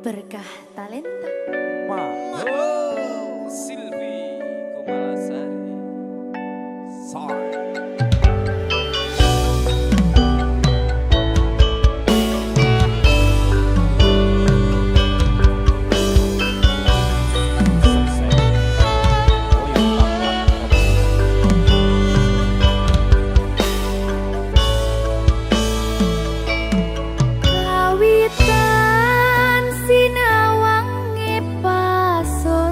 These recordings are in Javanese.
berkah talenta. Oh, Silvi Kumalasari. Sorry. Kawitan sinawang paso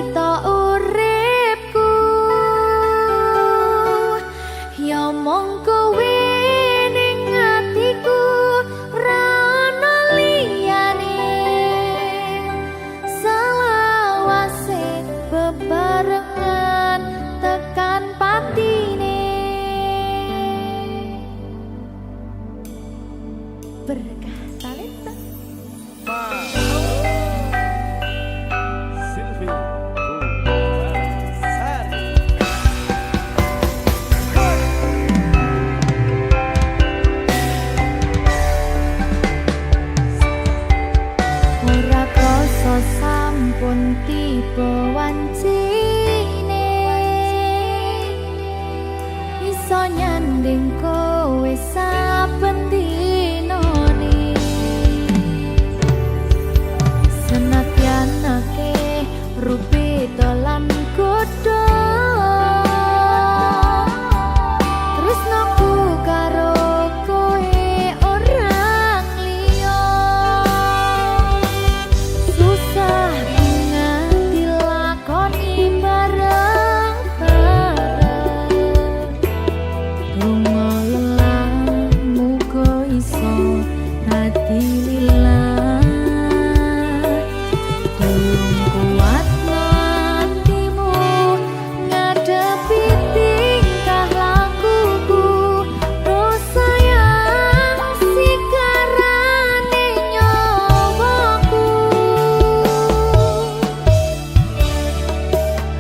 cerita uripku ya mong kowe ning atiku ra ono liyane selawase bebarengan tekan patine berkah talenta Silvi Kumalasari. ora krasa sampun tiba wancine iso nyanding kowe saben dinane senadyan akeh rupi dalan godho tresnaku karo kowe orang liya susah nganti lakoni bareng-bareng donga lelah muga iso hati lillah tolong kuatno hatimu ngadepi tingkah lakuku dosa yang sikarane nyawaku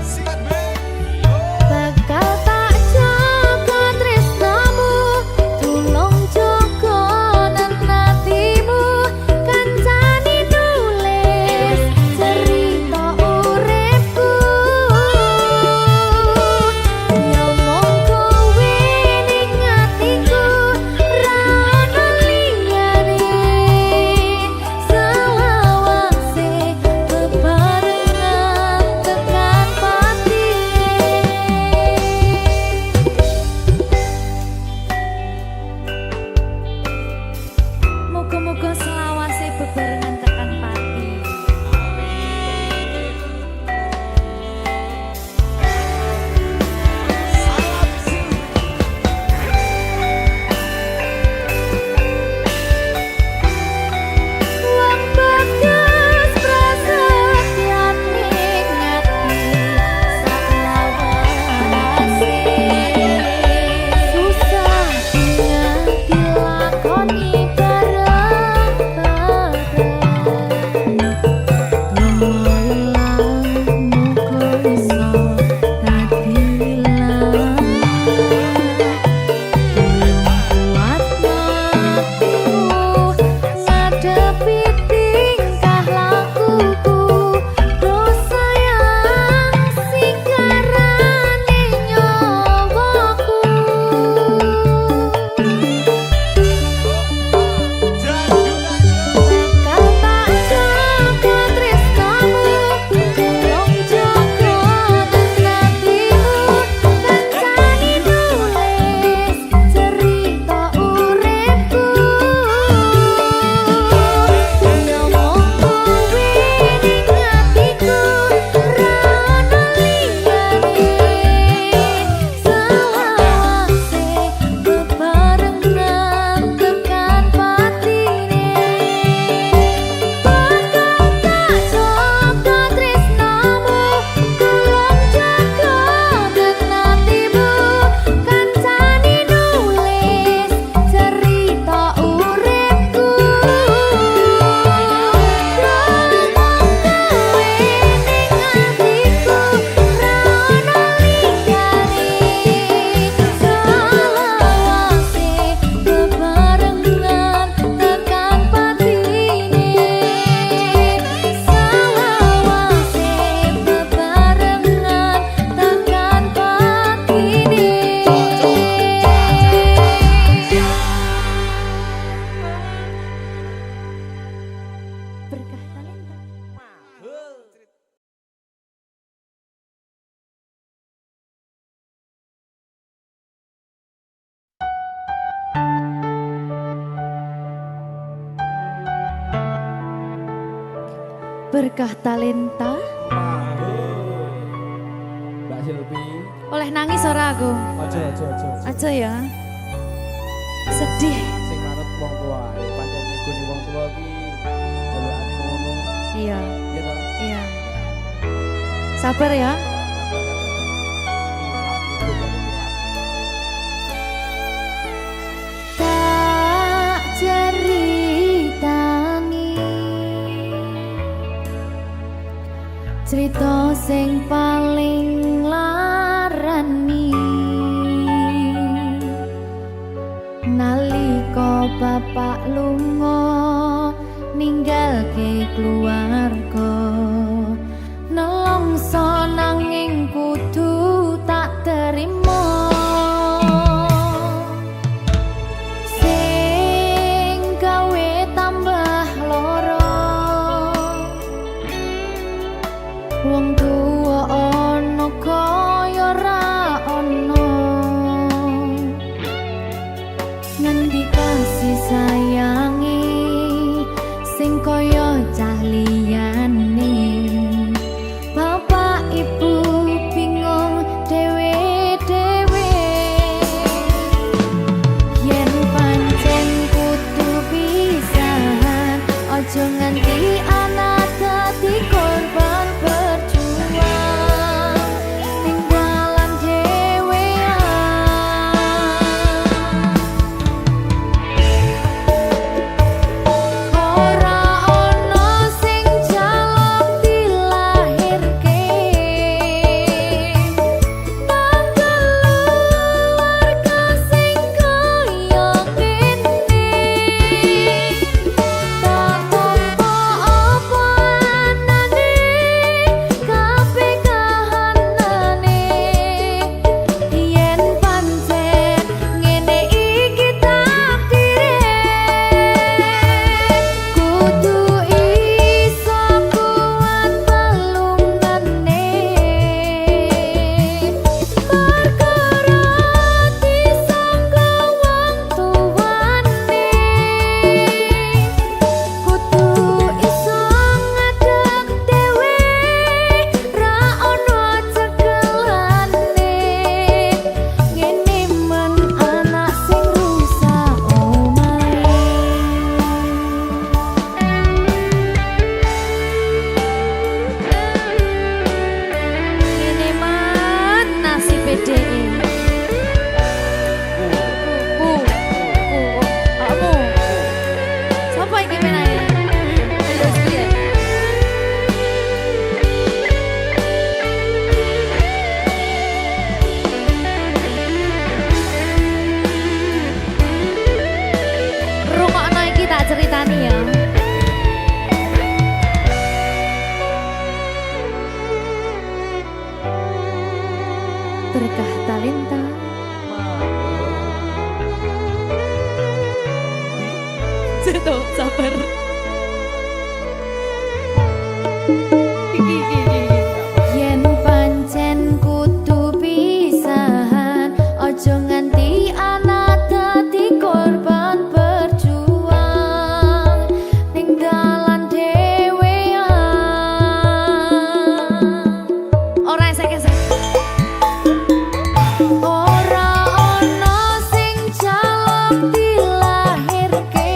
Sikat bae. bakal tak jaga tresnamu tulung jaga nenatimu kancani nulis cerita uripku ya mong kowe ning atiku ra ono liyane selawase bebarengan tekan patine muga-muga selawase bebarengan tekan pati Salam Silvi. wong bagas prasetyan ning ati saklawase susah nganti lakoni bareng-bareng lumayan muga iso dadi lillah kuatno hatimu ngadepi tingkah lakuku dosa yang sikarane nyawaku bakal tak jaga tresnamu tulung jaga nenatimu kancani nulis cerita uripku ya mong kowe ning atiku ra ono liyane selawase bebarengan tekan patine bakal tak jaga tresnamu tulung jaga nenatimu kancani nulis cerita uripku ya mong kowe ning atiku ra ono liyane selawase bebarengan tekan patine selawase bebarengan tekan patine berkah talenta berkah talenta Mahul. Silvi. Oleh nangis ora aku? Ojo. Aja ya. Sedih. Sing manut wong tua, pancen ngikuni wong tua ki jelekane ngono. Iya, Ya toh. iya. Sabar ya. Tak ceritani cerita sing paling larani nalika bapak lunga ninggalke keluarga nelongso nanging kudu tak terima sing gawe tambah loro wong tuwa ana kaya ra ana ngendi kasih sayangi sing kaya cah liyane bapak ibu bingung dewe-dewe yen pancen kudu pisahan aja nganti anak dadi korban berjuang ning dalan dhewean ora ana sing jaluk dilahirke keluarga sing kaya kene tak tampa apa anane kabeh kahanane yen pancen ngene iki takdire kudu iso kuat pelungane perkara disangka wong tuwane kudu iso ngadeg dhewe ra ono cekelane ngene men anak sing rusak omahe ngene men nasib dhewe kamu siapa yang gimana ya? Terus dia. Rungokno iki tak ceritani ya. Berkah talenta. Tuh, sabar. Yen pancen kudu pisahan, ojo nganti anak dadi korban berjuang ning dalan dhewean. Ora esek-esek. Ora ana sing jaluk dilahirke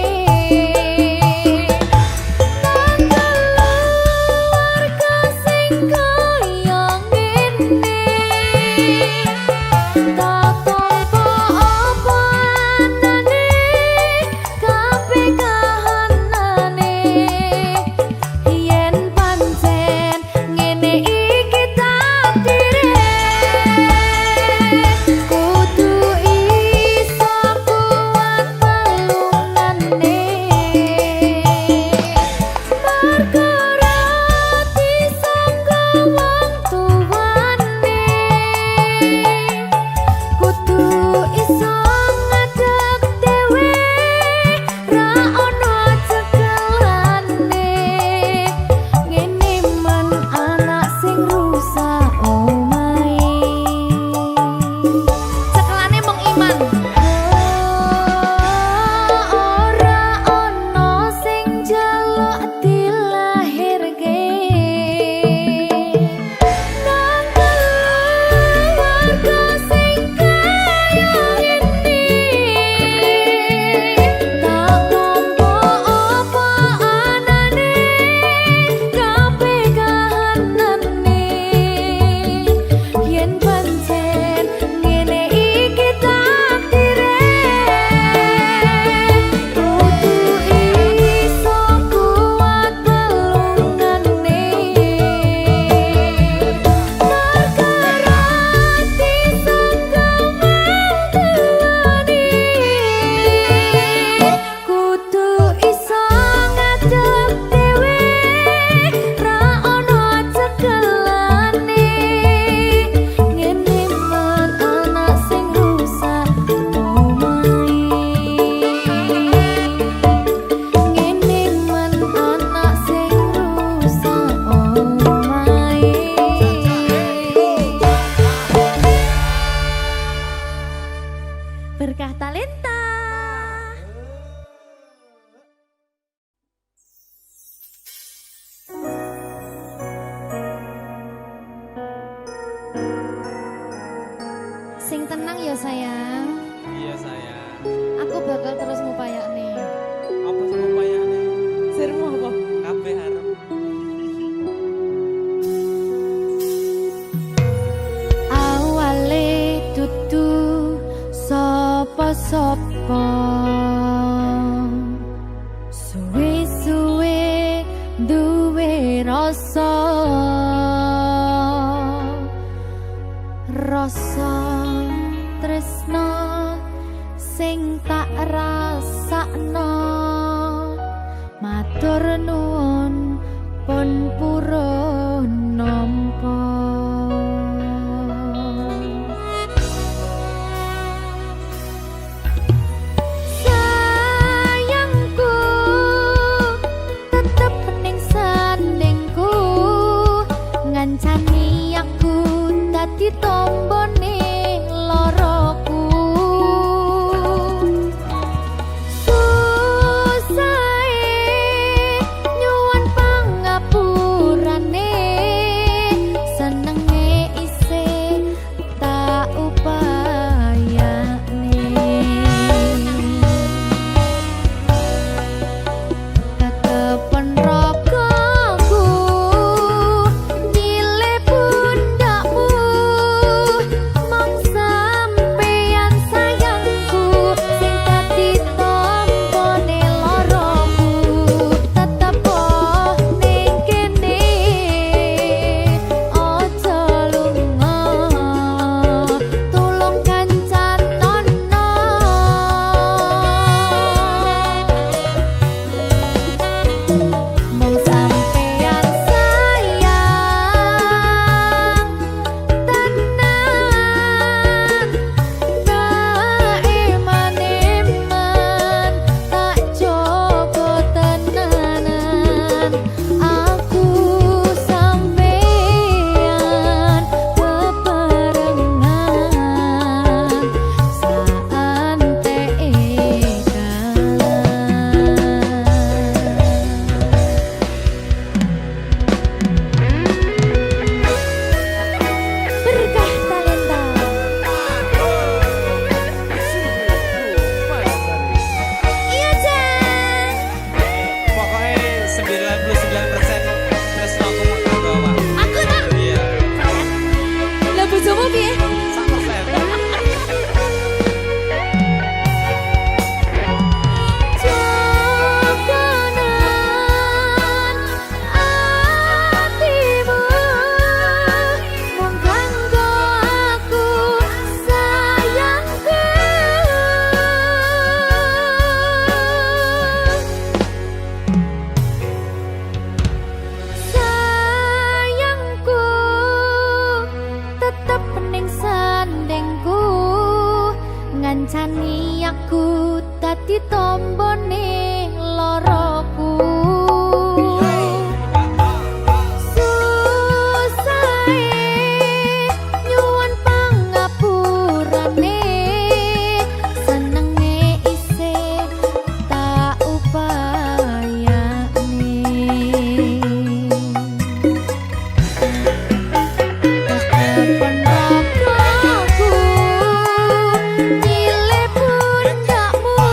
Sing tenang ya sayang. Iya sayang. Aku bakal terus ngupayakne. Apa sama payane? Sirmu apa? Kabeh arep. Awale dudu sapa-sapa. Suwe-suwe duwe rasa. Rasa tresno sing tak rasakno. Matur nuwun pun purun nampa. Sayangku tetep ning sandingku, ngancani aku dadi tombone loroku. Nyuwun pangapurane, senenge isih tak upayane. Ketepen ragaku nyile pundakmu, mong sampeyan sayangku sing dadi tombone loroku. Tetep ning kene aja lunga, tulung kancanono. Mong sampeyan sayang tenan, tak eman-eman, tak jaga tenanan. Aku sampeyan bebarengan berkah talenta. Iya Jan. Pokoknya 99% tresno aku mau bawa. Aku tak. Iya. Lah bojomu piye? 100%. Jokonan atimu, mung kanggo aku sayangku. Sayangku tetep ning sandingku, ngancani aku dadi tombone loroku. Susahe nyuwun pangapurane, senenge isih tak upayane. Ketepen ragaku nyile pundakmu,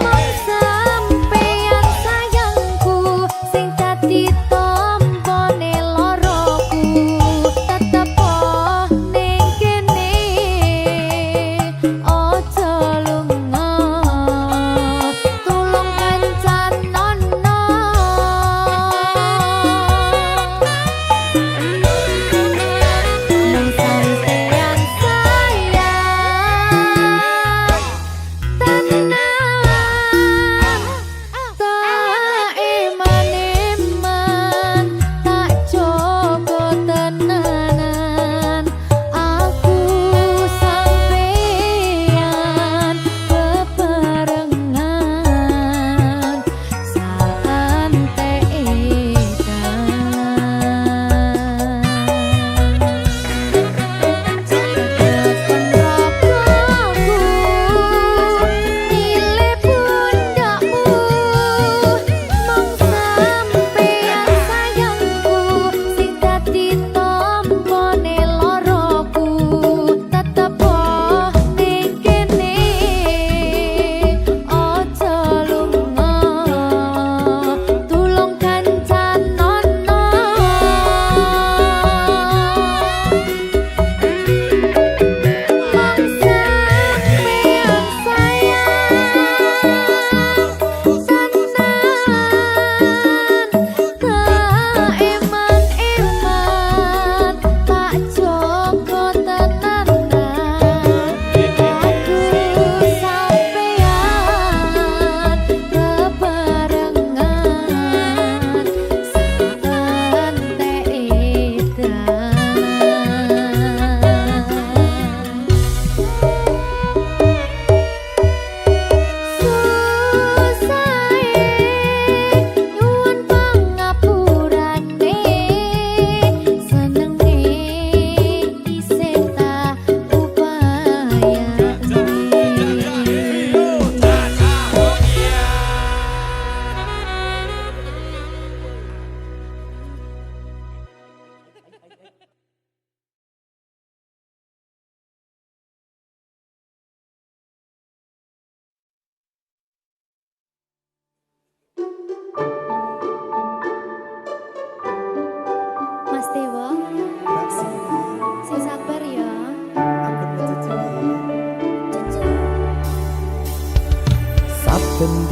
mong sampeyan sayangku sing dadi tombone loroku. Tetep ning kene aja lunga, tulung kancanono. Mong sampeyan sayang tenan, tak eman-eman, tak jaga tenanan. Aku sampeyan bebarengan santai edan.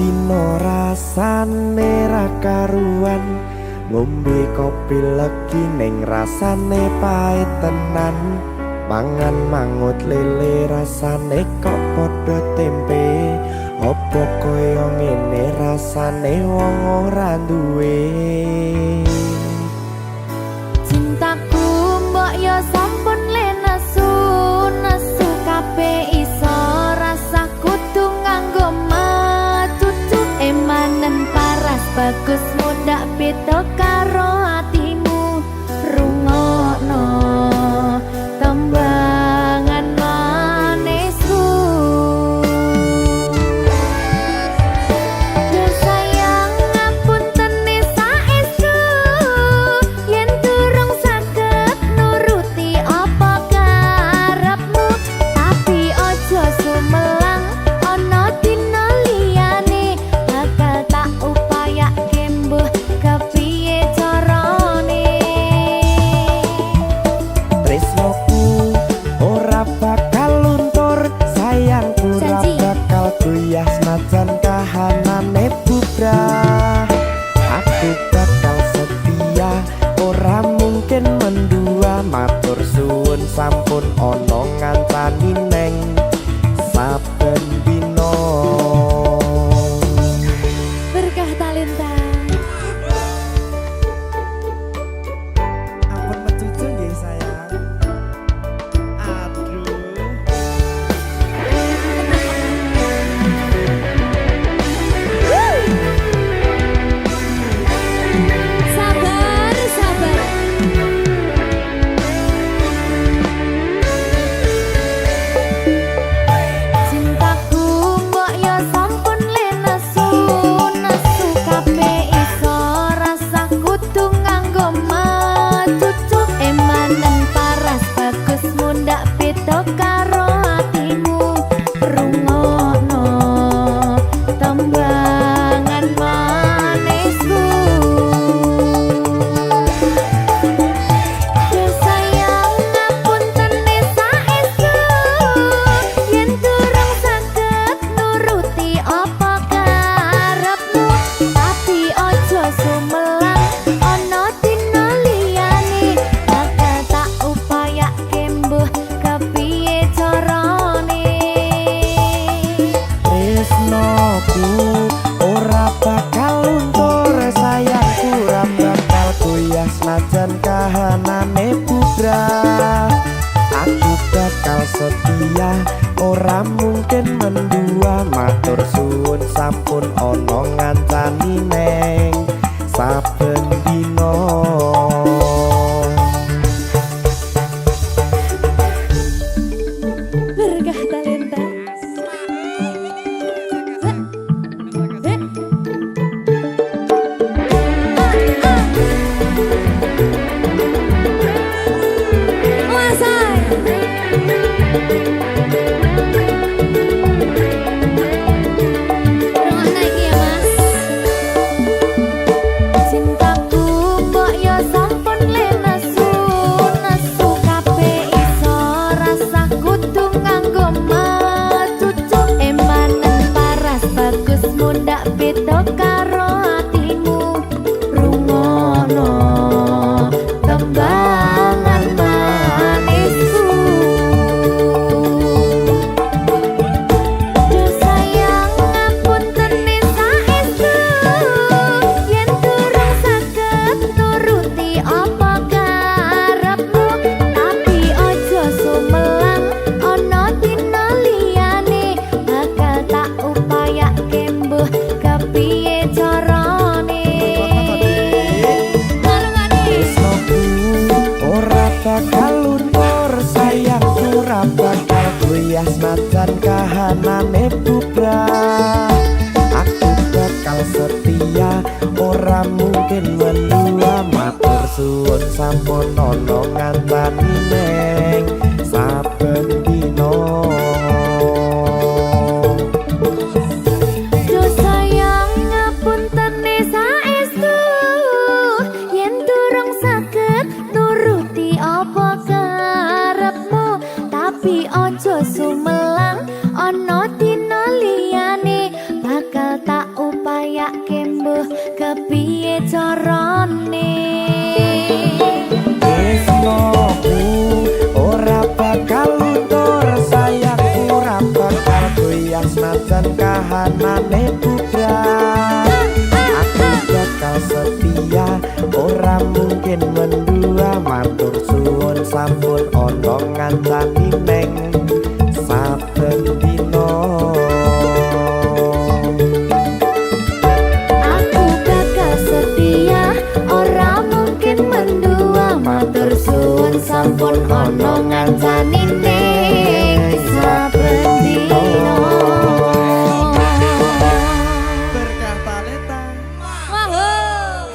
dino rasane ra karuan, ngombe kopi legi ning rasane pahit tenan, mangan mangut lele rasane kok padha tempe, opo koyo ngene rasane wong ora duwe. Cintaku mbok yo sampun le nesu nesu kabeh iso rasa kudu nganggo matutu emanen paras bagus mudak beda karo atimu rungokno tembangan manisku. Yo sayang ngapunten saestu yen durung saged nuruti apa karepmu, tapi ojo sumelang ana dina liyane bakal tak upayake mbuh kepiye carane. Tresnoku ora bakal luntur, sayangku ora Janji. bakal goyah senajan kahanane bubrah. Aku bakal setia, ora mungkin mendua, matur suwun sampun ana ngancani neng saben dina. Berkah talenta. Ampun mecucu nggih sayang. Aduh. Sabar, sabar. Cintaku mbok yo sampun le nesu nesu kabeh iso rasa kudu nganggo matutu emanen paras bagus mundak beda karo atimu rungokno tembangan manisku. Yo sayang ngapunten saestu yen durung saged nuruti apa karepmu, tapi ojo sumelang ana dina liyane bakal tak upayake mbuh kepiye carane. Tresnoku ora bakal luntur, sayangku ora bakal goyah senajan kahanane bubrah. Aku bakal setia, ora mungkin mendua, matur suwun sampun ana ngancani neng saben dina. Berkah talenta. Cintaku mbok yo sampun le nesu nesu kabeh iso rasa kudu nganggo matutu emanen paras bagus mundak beda karo atimu rungokno tembangan manisku. Yo sayang ngapunten saestu yen durung saged nuruti apa karepmu, tapi ojo sumelang ana dina liyane bakal tak upayake mbuh kepiye carane. Marungane Tresnoku ora bakal luntur, sayangku ora bakal goyah senajan kahanane bubrah. Aku bakal setia, ora mungkin mendua, matur suwun sampun ana ngancani neng saben dina. yo sayang ngapunten saestu yen durung saged nuruti apa karepmu, tapi ojo sumelang ana dina liyane bakal tak kahanane bubrah. Aku bakal setia ora mungkin mendua, matur suwun sampun ana ngancani neng saben dina. Aku bakal setia ora mungkin mendua, matur suwun sampun ana ngancani ning saben dina. Berkah talenta. Wahoo.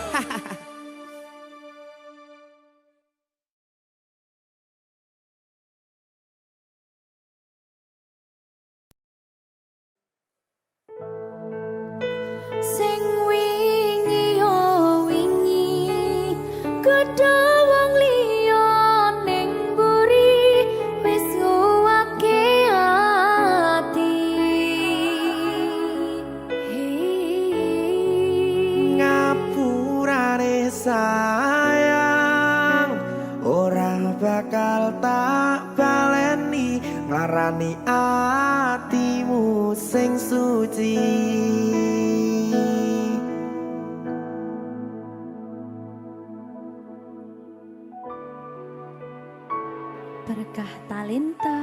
Sing wingi yo wingi gedhe wong liya ning mburi wis nguwake ati. Ngapurane sayang ora bakal tak baleni, nglarani atimu sing suci. Berkah talenta.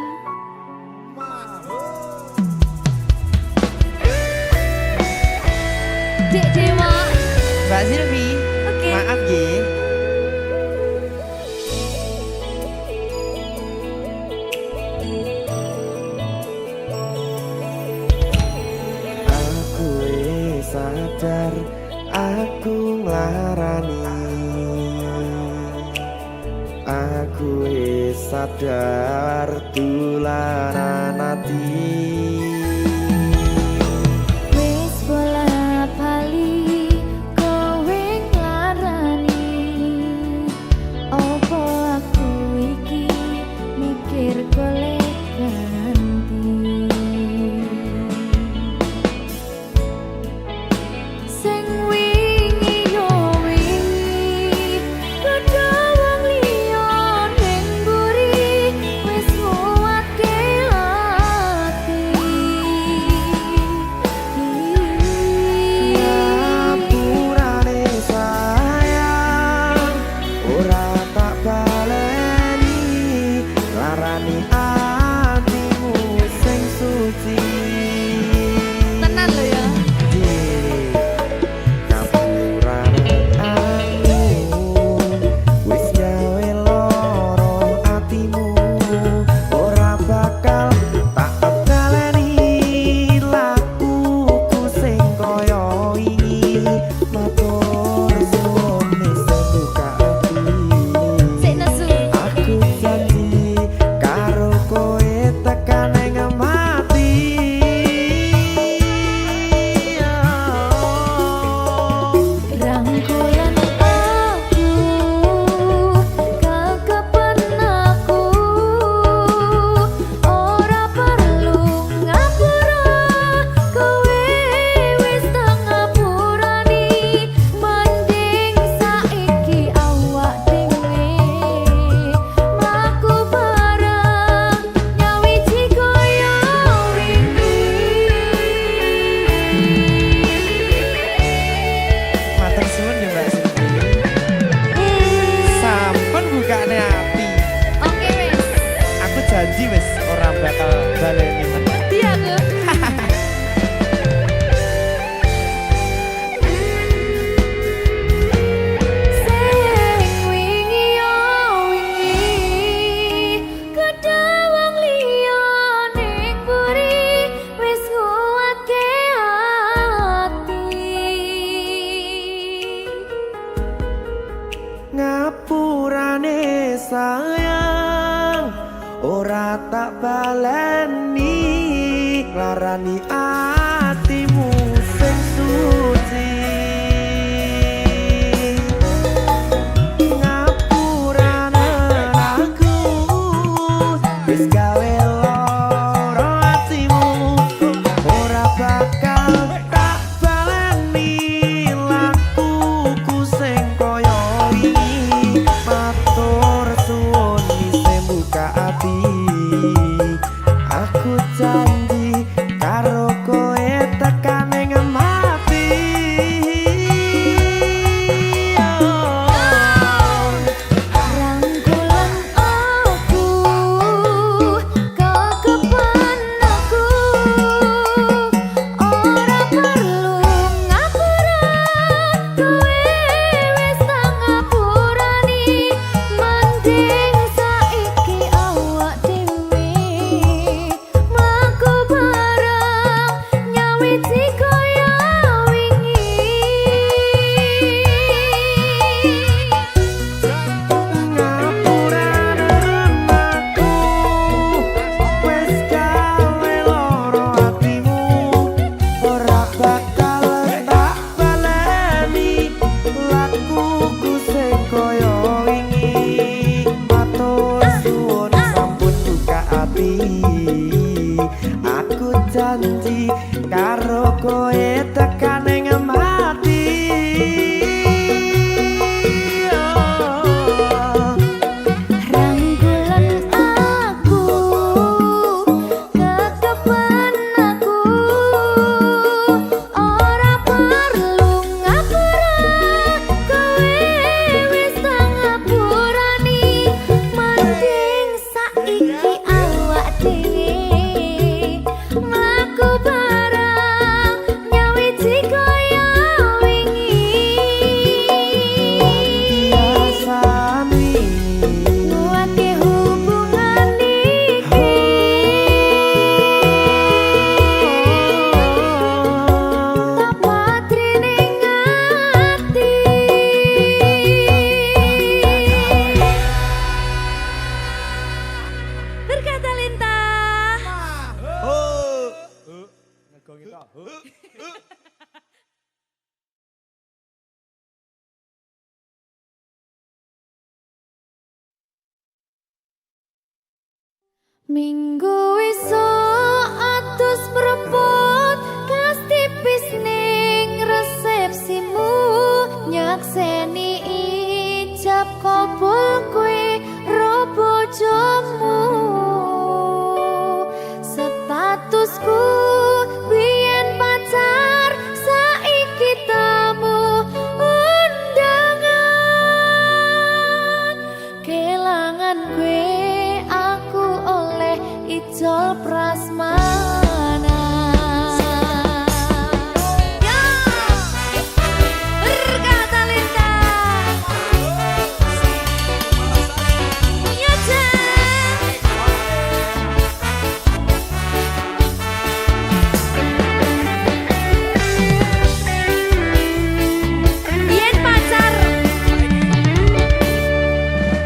Dek Dewa. Mbak Silvi, Oke. maaf nggih. Aku wis sadar aku nglarani, aku wis sadar tularan ati. Wis bola bali kowe nglarani, opo aku iki mikir golek ganti. Sing wingi yo wingi gedhe wong liya ning mburi wis nguwatke ati. Ngapurane sayang ora tak baleni, larani atimu sing suci. Tenan lho ya. Ngapurane aku wis gawe loro atimu, ora bakal tak baleni lakuku sing kaya wingi. Matur suwun wis buka ati. Sik nesu. Aku janji karo kowe tekan ing mati. Rangkulan aku, kekepen aku, ora perlu ngapura, kowe wis tak ngapurani, mending saiki awak dhewe mlaku bareng nyawiji koyo wingi. Matur suwun ya Mbak Silvi. Sampun bukane ati. Oke wis, Aku janji wis ora bakal baleni meneh. wedi aku. Sing wingi yo wingi gedhe wong liya ning mburi wis nguwatke ati. Ngapurane sayang ora tak baleni, larani atimu sing suci. Ngapurane aku wis gawe loro atimu, ora bakal tak baleni lakuku sing kaya wingi. Matur suwun wis buka ati. Aku janji karo kowe mati. Aku janji karo kowe tekan ing mati. Rangkulan aku, kekepen aku, ora perlu ngapura, kowe wis tak ngapurani. Mending saiki awak dhewe mlaku bareng nyawiji kaya wingi. Biasane Nguatke hubungan iki. Tak patri ning ati. Berkata Lintah. Ngegongi tok. Minggu esuk atus prepot kas tipis ning resepsimu, nyakseni ijab kabul kowe ro bojomu. Statusku biyen pacar, saiki tamu undangan. Kelangan kowe aku oleh ijol prasmanan. Ya, berkata Lintah. Ya, Jan. Biyen pacar,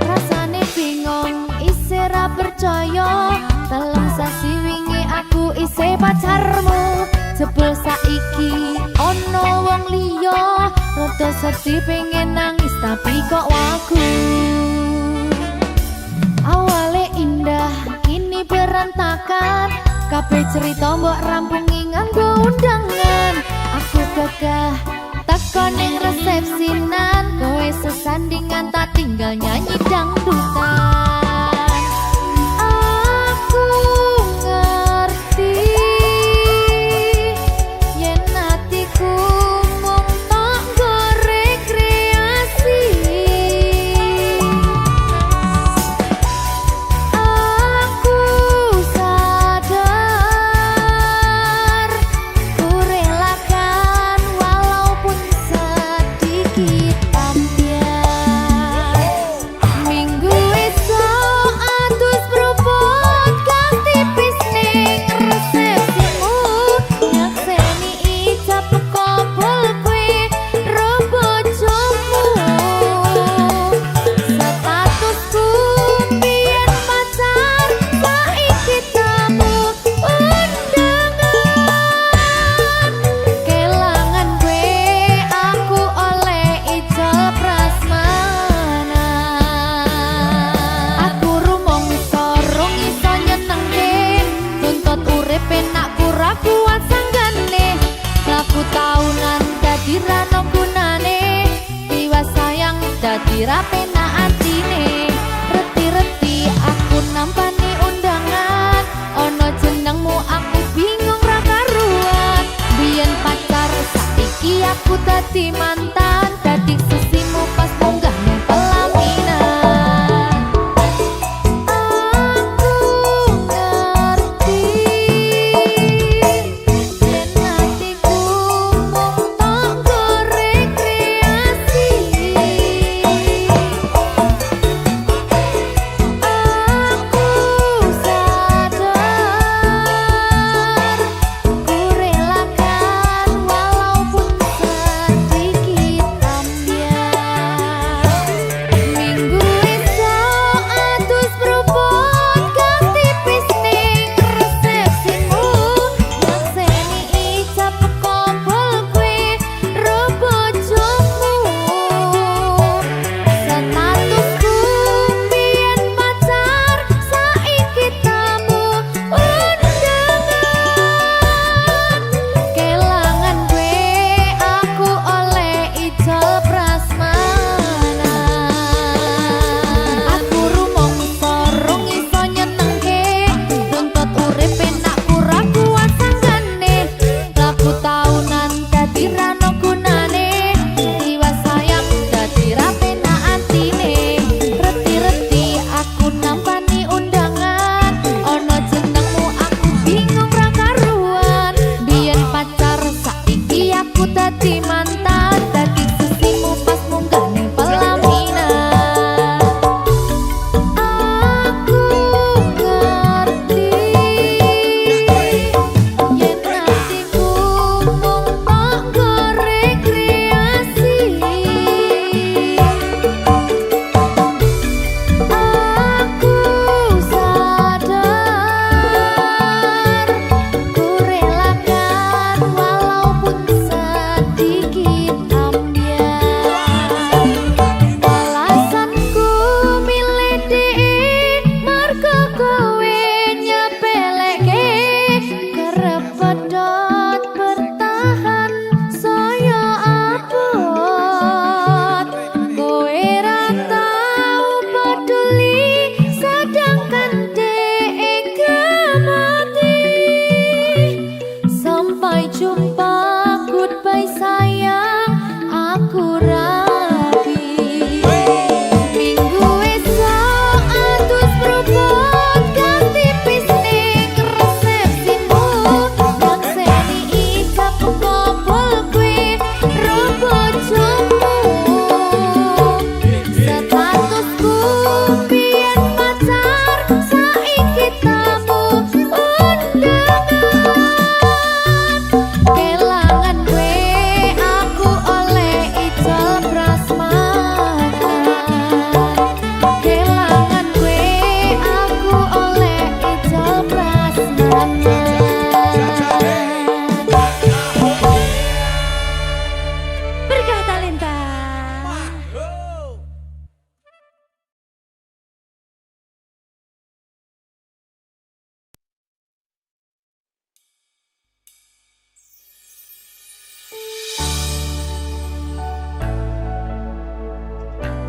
rasane bingung, isih ra percaya. Telung sasi wingi aku isih pacarmu, jebul saiki ono wong liya. Rada sedih pengen nangis tapi kok wagu. Awale indah kini berantakan, kabeh cerita mbok rampungi nganggo undangan. Aku gagah teko ning resepsinan, kowe sesandingan tak tinggal nyanyi dangdutan. Aku ngerti yen atiku mung tok nggo rekreasi. Aku sadar ku relakan walaupun sedikit ambiar. Minggu esok atus propot kas tipis ning resepsimu, nyakseni ijab kabul kowe ro bojomu. Statusku biyen pacar, saiki tamu undangan. Kelangan kowe aku oleh ijol prasmanan. Aku rumangsa rung iso nyenengke, tuntut urip enak ora kuat sanggane. Laku taunan dadi ra ono gunane, tiwas sayang dadi ra penak atine. Reti-reti aku nampani undangan, ono jenengmu aku bingung ra karuan. Biyen pacar, saiki aku dadi mantan, dadi sesimu pas munggah nang pelaminan. Aku ngerti yen atiku mung tok nggo rekreasi.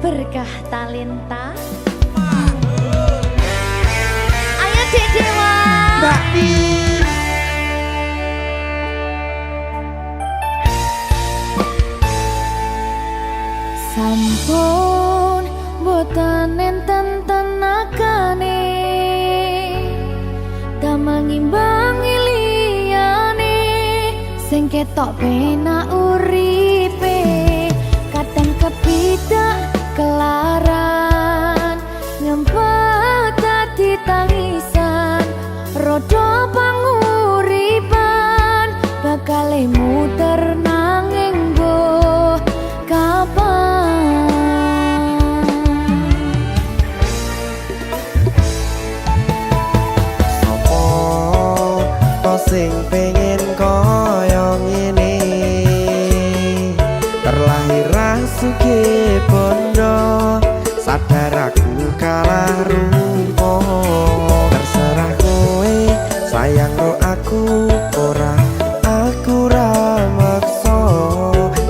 berkah talenta. Ayo Dek Dewa. Mbak Di. Sampun boten enten tenagane damel ngimbangi liyane sing ketok penak uripe kadang kepidak kelaran nyempet dadi tangisan rodo panguripan bakal muter nanging mbok kapan. Sing pengen koyo ngene terlahir sugih bondo sadar aku kalah rumpo terserah kowe sayang ro aku ora aku ra maksa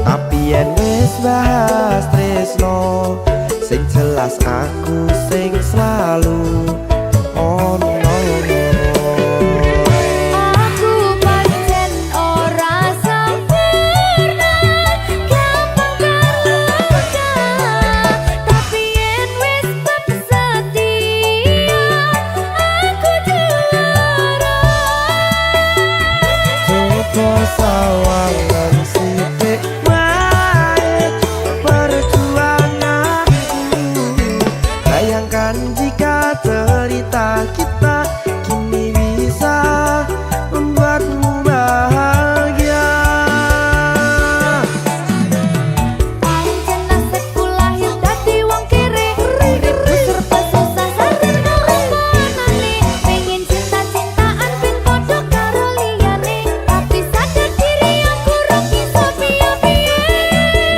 tapi yen wis bahas tresno sing jelas aku sing selalu ono. Sawangan sithik wae perjuanganku bayangkan jika cerita kita kini bisa membuatmu bahagia. Pancen nasibku lahir dadi wong kere uripku serba susah sarana omonane pengen cinta-cintaan ben padha karo liyane tapi sadar diri aku rong iso piye-piye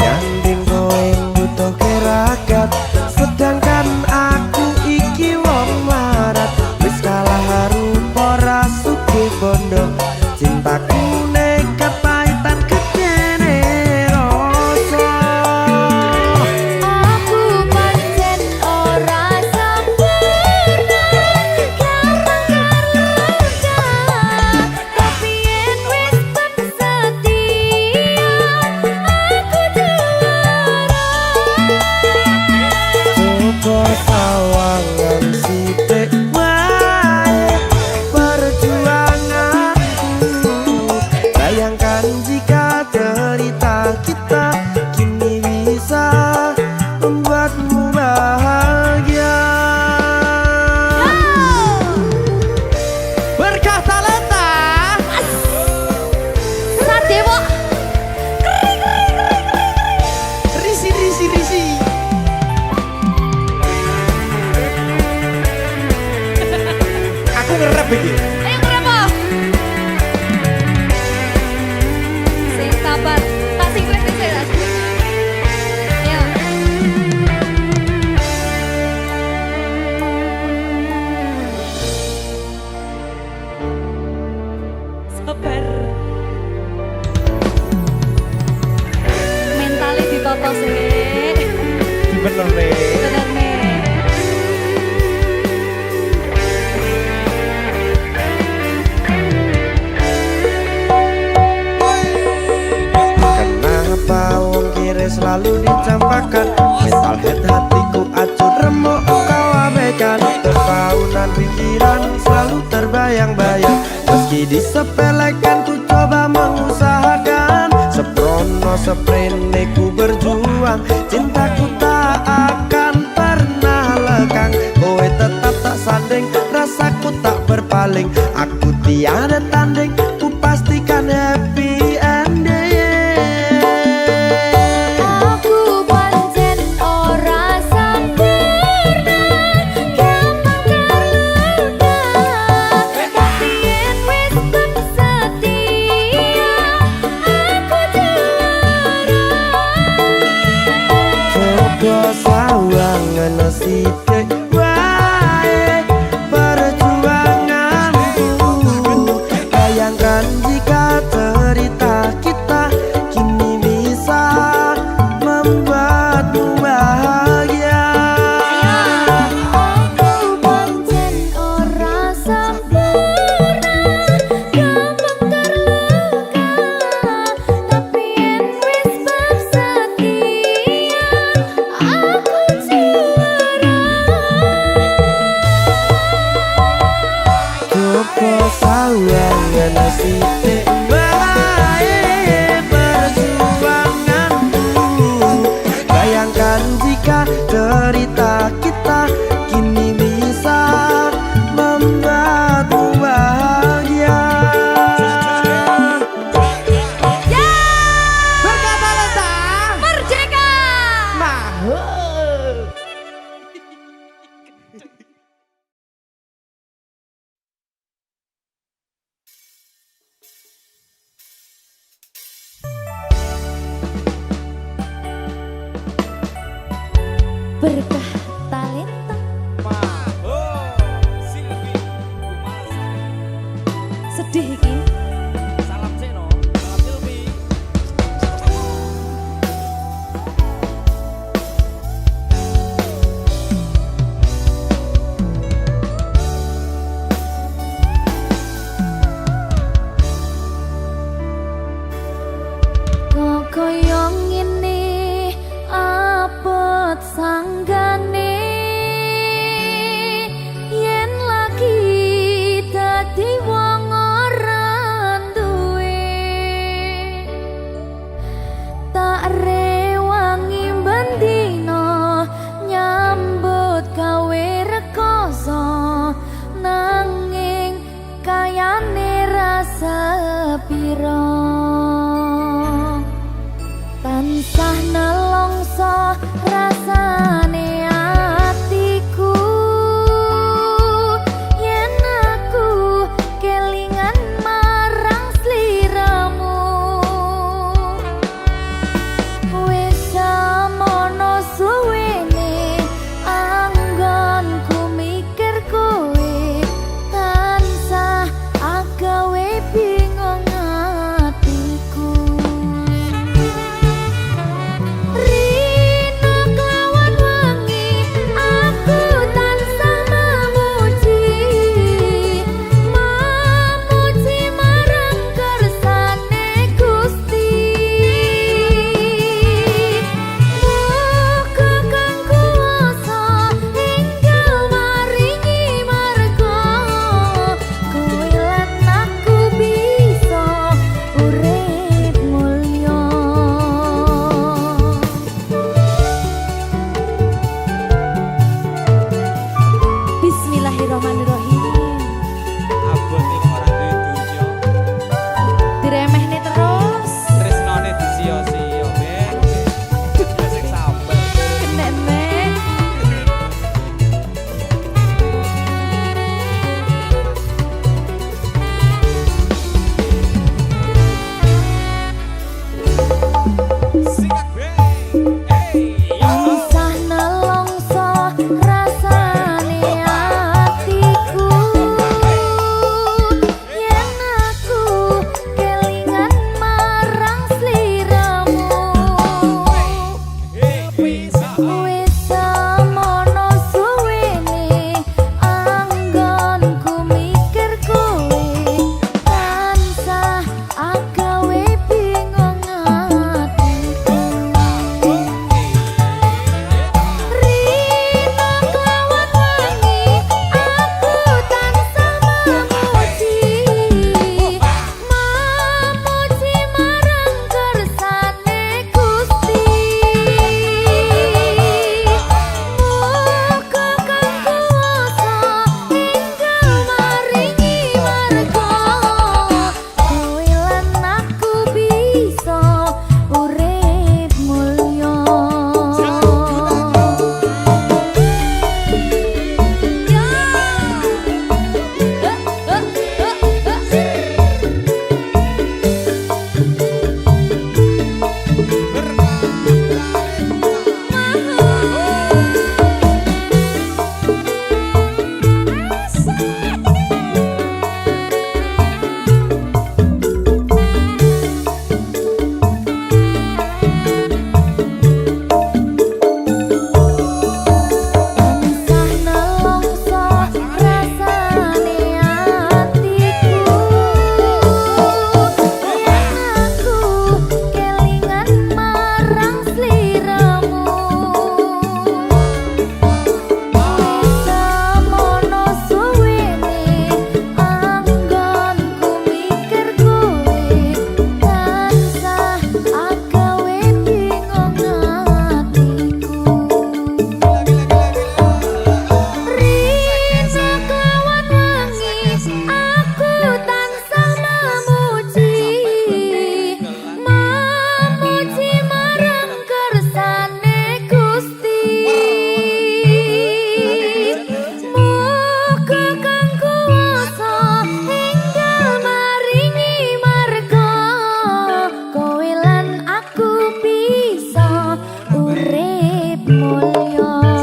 Nyanding kowe butuh keragat sedangkan aku iki wong larat wis kalah rupa ra sugih bondo cintaku nekat pahitan kedene rasa. aku pancen ora sempurna gampang tapi yen wis setia aku juara. Coba sawangan sithik wae perjuanganku bayangkan jika cerita kita kini bisa membuatmu bahagia. Berkah talenta. Sadewo Risi risi risi. Aku ngerep iki. ayo berapa? Sing sabar, tak sing kritis ya. Ayo. Sabar. Mentalnya ditoto sih. Bener nih. Bener nih. Kenapa wong kiri selalu dicampakkan mental head hatiku acuh remuk kau abaikan terpaunan pikiran selalu terbayang-bayang meski disepelekan ku coba mengusahakan seprono seprene ku berjuang cintaku tak akan pernah lekang kowe tetap tak sanding rasaku tak berpaling aku tiada tanding ku pastikan happy ending. Aku pancen ora sempurna gampang terluka tapi yen wis setia aku juara. Coba sawangan sithik wae perjuanganku berkah talenta Silvi Gumasa. sedih iki. Salam Seno, salam Silvi. Kok koyo ngene abot sanggane yen lagi dadi wong ora duwe tak rewangi bendino nyambut gawe rekoso nanging kayane rasa piro tansah nelongso rasane atiku yen aku kelingan marang sliramu wis samono suwene anggonku mikir kowe tansah agawe bingung atiku. Rina kelawan wangi aku tansah memuji marang kersane Gusti muga kang kuwasa enggal maringi marga kowe lan aku bisa urip mulya. Bismillahirrahmanirrahim. Abot ning ora duwe donya. Diremehne terus. Tresnane disio-sio, Ben. Sing sambel. Kenek meh. Sikat, Ben. Hey, yo. Tansah nelongso rasane atiku yen aku kelingan marang sliramu wis samono suwene anggonku mikir kowe tansah agawe bingung atiku. Rina kelawan wangi aku tansah memuji marang kersane Gusti muga kang kuwasa enggal maringi marga kowe lan aku bisa urip mulya. Tansah nelongso rasane atiku yen aku kelingan marang sliramu wis samono suwene anggonku mikir kowe tansah agawe bingung atiku. Rina kelawan wangi aku tansah memuji marang kersane Gusti muga kang kuwasa enggal maringi marga kowe lan aku bisa urip mulya.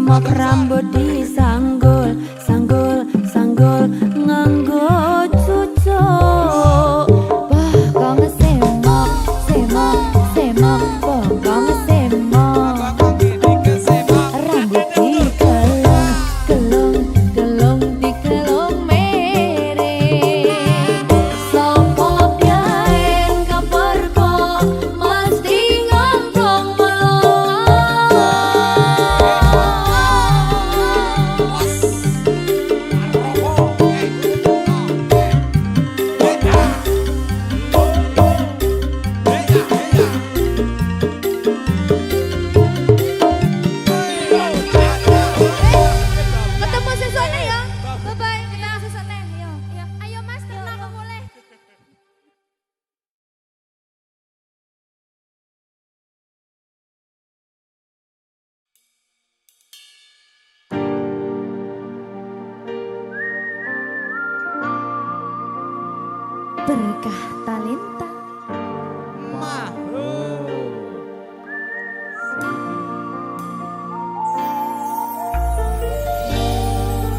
semok rambut disanggul, sanggul, sanggul nganggo cucuk. Bokong semok, semok, semok, bokong semok. Rambut dikelung, kelung, kelung, dikelung miring. Sopo biyen keperko mesti ngomong ketemu sesone ya. Bye bye, ketemu sesone. Yo, yo. Ayo Mas, tenang kok mulai. Berkah talenta.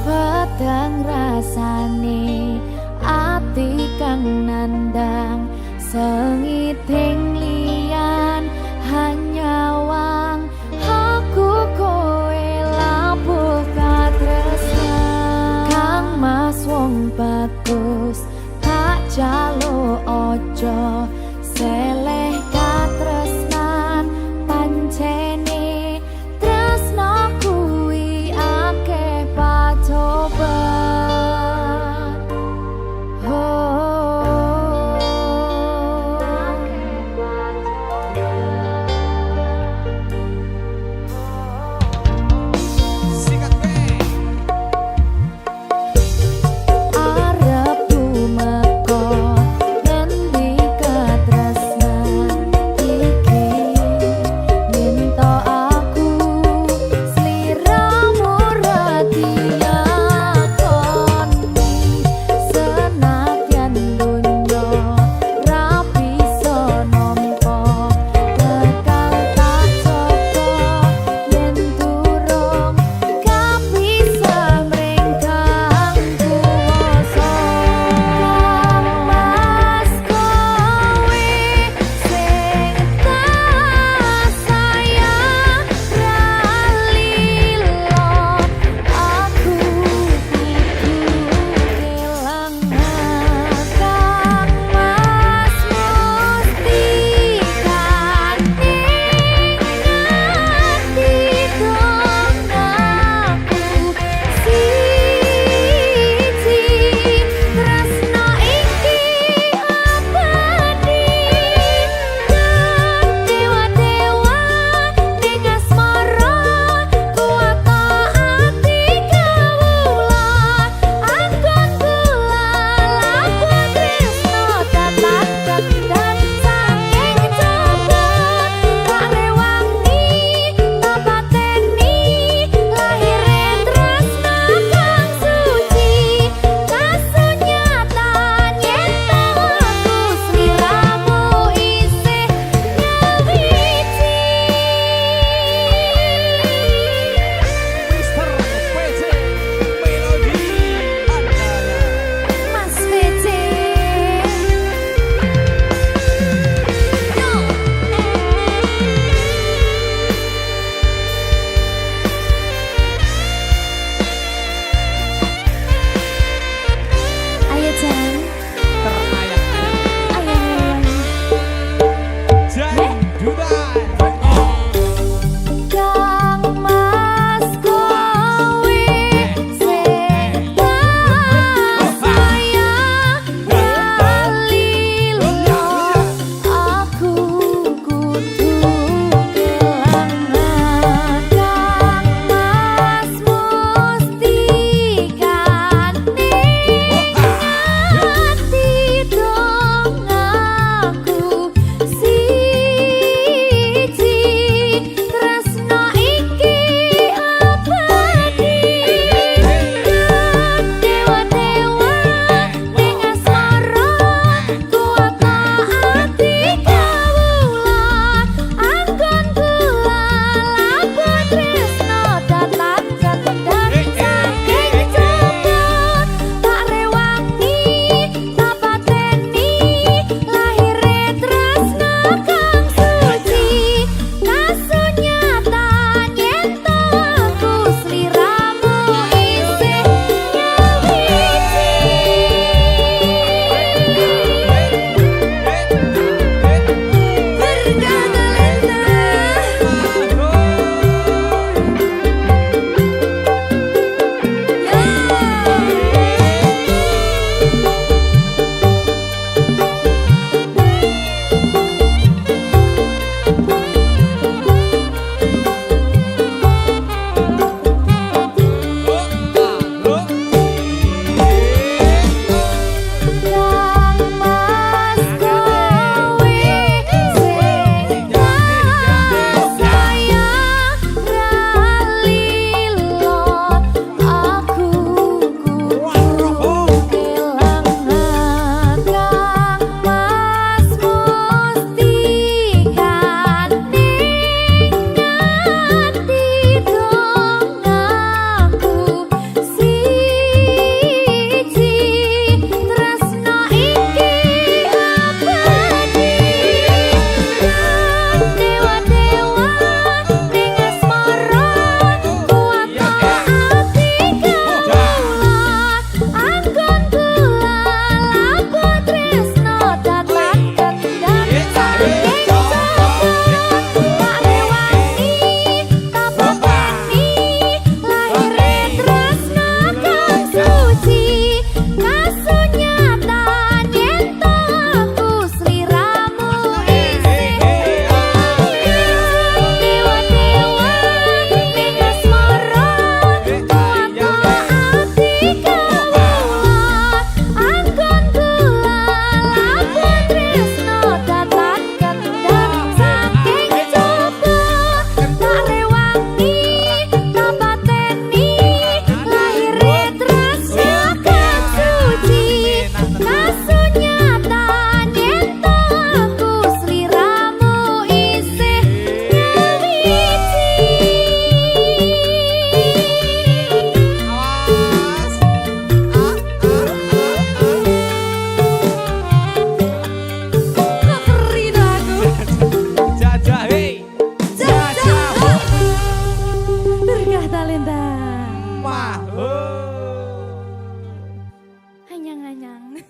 Pedang rasane ati kang nandang sengiting liyan hanyawang aku kowe labuh katresnan kang mas wong bagus tak jalo ojo seleh katresnan pancene tresno kuwi akeh pacoban. talenta. Mahu. Anyang-anyang.